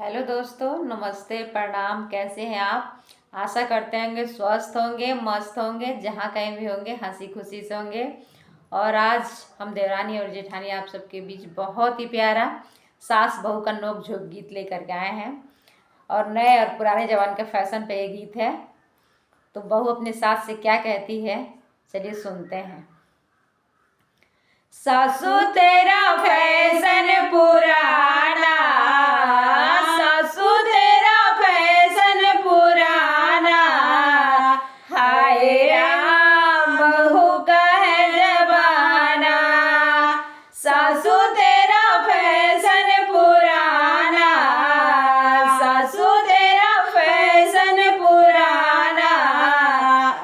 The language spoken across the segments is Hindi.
हेलो दोस्तों, नमस्ते, प्रणाम। कैसे हैं आप? आशा करते होंगे स्वस्थ होंगे, मस्त होंगे, जहाँ कहीं भी होंगे हंसी खुशी से होंगे। और आज हम देवरानी और जेठानी आप सबके बीच बहुत ही प्यारा सास बहू का नोक झोंक गीत लेकर के आए हैं। और नए और पुराने जमाने के फैशन पे ये गीत है। तो बहू अपने सास से क्या कहती है, चलिए सुनते हैं। सासू तेरा फैशन पुराना, सासू तेरा फैशन पुराना, हाय राम बहू का है जमाना। सासू तेरा फैशन पुराना, सासू तेरा फैशन पुराना,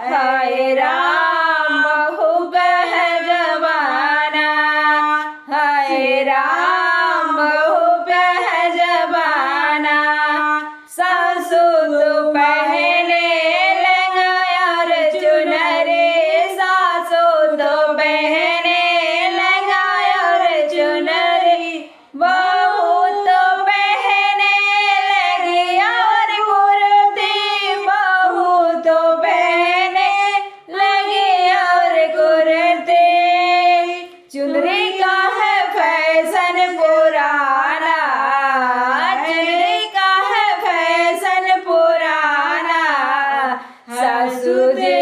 हाय राम बहू का है जमाना, हाय राम बहू का है जमाना। सासू तो पहने लहंगा और चुनरी, सासू तो पहने लहंगा और चुनरी, बहू तो पहने लगी और कुर्ती, बहू तो पहने लगी और कुर्ती। चुनरी का है फैशन पुराना, चुनरी का है फैशन पुराना, सासू जी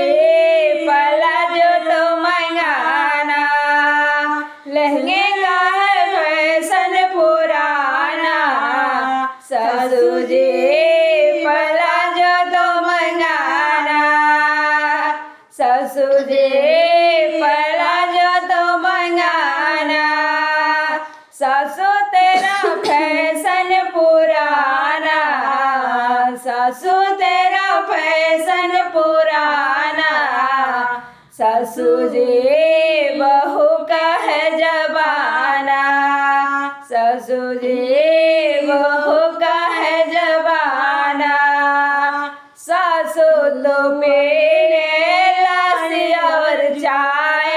प्लाजो तो मंगाना। लहंगे का है फैशन पुराना, सासू जी प्लाजो तो मंगाना, सासू जी प्लाजो तो मंगाना। सासू तेरा फैशन पुराना, सासू तेरा फैशन पुराना, सासू जी बहू का है जमाना, सासू जी बहू का है जमाना। सासू तो पीने लस्सी और चाय,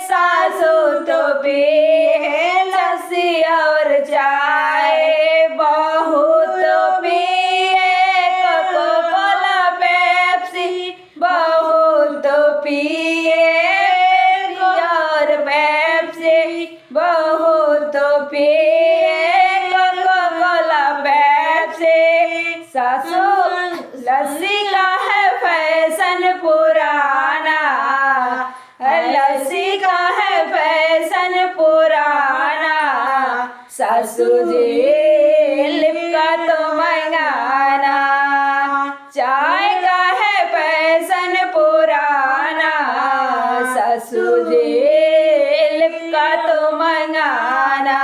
सासू तो पिए लस्सी और चाय, बहू तो पिए कोको कोला पेप्सी, बहू तो पिए और पेप्सी, बहू तो पिए कोको कोला पेप्सी। सासू लस्सी का है फैशन पुराना, लस्सी का है फैशन पुराना, सासू जी लिपका तो मंगाना। चाय का है फैशन पुराना, सासू जी लिपका तो मंगाना।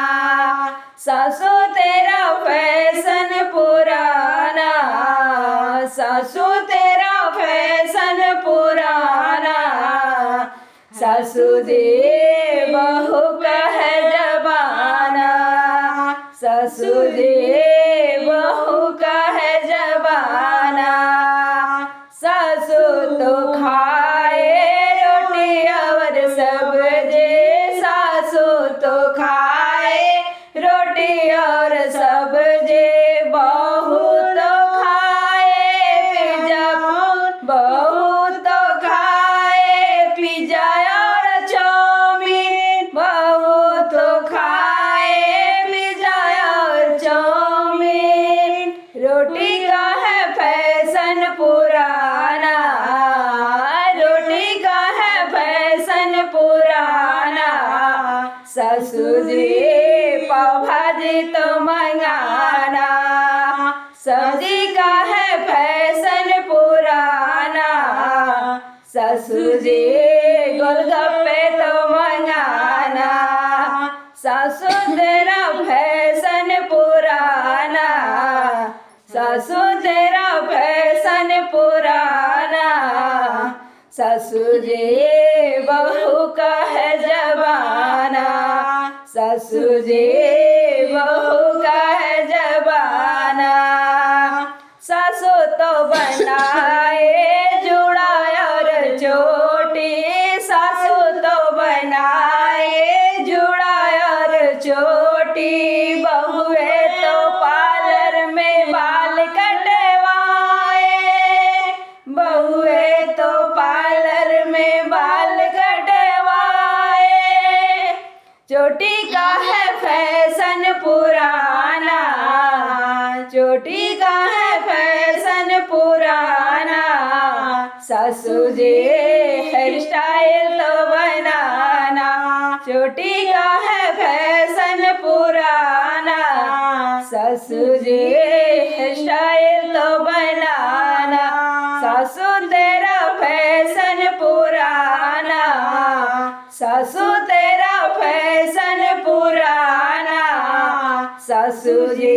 सासू तेरा फैशन पुराना, सासू तेरा फैशन पुराना, सासू जी बहू का है जमाना, सासू जी बहू का है जमाना। सासू तो खाए रोटी और सब्जी, सासू तो खाए रोटी और सब्जी, बहू तो खाए पिज्जा, बहू तो खाए पिज्जा और चाउमीन, बहू तो खाए पिज्जा और चाउमीन। रोटी का है फैशन पुराना, रोटी का है फैशन पुराना, सासू जी पाव भाजी तो मंगाना। सब्जी का है फैशन पुराना, सासू जी गोलगप्पे तो मंगाना। सासू तेरा फैशन पुराना, सासू तेरा फैशन पुराना, सासू जी बहू का है जमाना, सासू जी बहू का है जमाना। सासू तो बनाए जूड़ा और चोटी, सासू तो बनाए जूड़ा और चोटी, बहुए तो पार्लर में चोटी का है फैशन पुराना, चोटी का है फैशन पुराना, सासू जी हेयर स्टाइल तो बनाना, चोटी का है फैशन पुराना, सासू जी हेयर स्टाइल तो बनाना, सासू तेरा फैशन पुराना, सासू तेरा फैशन पुराना, सासू जी